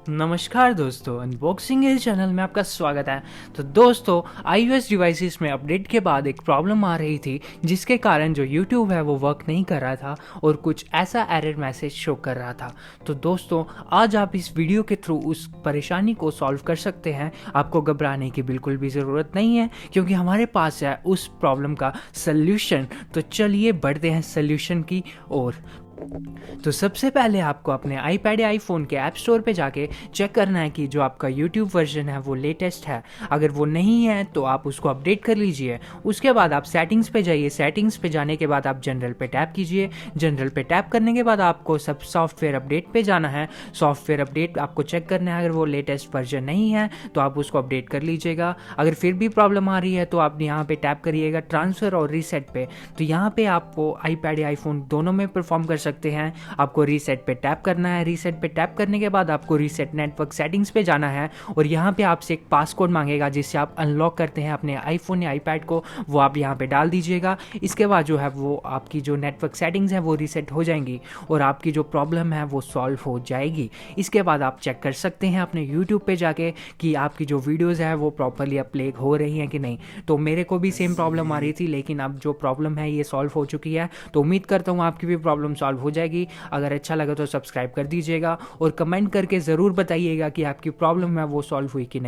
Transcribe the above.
नमस्कार दोस्तों, अनबॉक्सिंग हिल चैनल में आपका स्वागत है। तो दोस्तों, iOS डिवाइसेस में अपडेट के बाद एक प्रॉब्लम आ रही थी जिसके कारण जो YouTube है वो वर्क नहीं कर रहा था और कुछ ऐसा एरर मैसेज शो कर रहा था। तो दोस्तों, आज आप इस वीडियो के थ्रू उस परेशानी को सॉल्व कर सकते हैं। आपको घबराने की बिल्कुल भी ज़रूरत नहीं है क्योंकि हमारे पास है उस प्रॉब्लम का सल्यूशन। तो चलिए बढ़ते हैं सल्यूशन की ओर। तो सबसे पहले आपको अपने आईपैड या आईफोन के ऐप स्टोर पे जाके चेक करना है कि जो आपका यूट्यूब वर्जन है वो लेटेस्ट है। अगर वो नहीं है तो आप उसको अपडेट कर लीजिए। उसके बाद आप सेटिंग्स पे जाइए। सेटिंग्स पे जाने के बाद आप जनरल पे टैप कीजिए। जनरल पे टैप करने के बाद आपको सब सॉफ्टवेयर अपडेट पे जाना है। सॉफ्टवेयर अपडेट आपको चेक करना है, अगर वो लेटेस्ट वर्जन नहीं है तो आप उसको अपडेट कर लीजिएगा। अगर फिर भी प्रॉब्लम आ रही है तो आप यहाँ पे टैप करिएगा ट्रांसफ़र और रीसेट पे। तो यहाँ पे आपको आईपैड या आईफोन दोनों में परफॉर्म कर सकते हैं। आपको रीसेट पे टैप करना है। रीसेट पे टैप करने के बाद आपको रीसेट नेटवर्क सेटिंग्स पे जाना है और यहाँ पे आपसे एक पासकोड मांगेगा जिससे आप अनलॉक करते हैं अपने आईफोन या आईपैड को, वो आप यहाँ पे डाल दीजिएगा। इसके बाद जो है वो आपकी जो नेटवर्क सेटिंग्स है वो रीसेट हो जाएंगी और आपकी जो प्रॉब्लम है वो सॉल्व हो जाएगी। इसके बाद आप चेक कर सकते हैं अपने यूट्यूब पे जाके कि आपकी जो वीडियोज़ है वो प्रॉपरली अपलोड हो रही हैं कि नहीं। तो मेरे को भी सेम प्रॉब्लम आ रही थी, लेकिन अब जो प्रॉब्लम है ये सॉल्व हो चुकी है। तो उम्मीद करता हूँ आपकी भी प्रॉब्लम सॉल्व हो जाएगी। अगर अच्छा लगा तो सब्सक्राइब कर दीजिएगा और कमेंट करके ज़रूर बताइएगा कि आपकी प्रॉब्लम है वो सॉल्व हुई कि नहीं।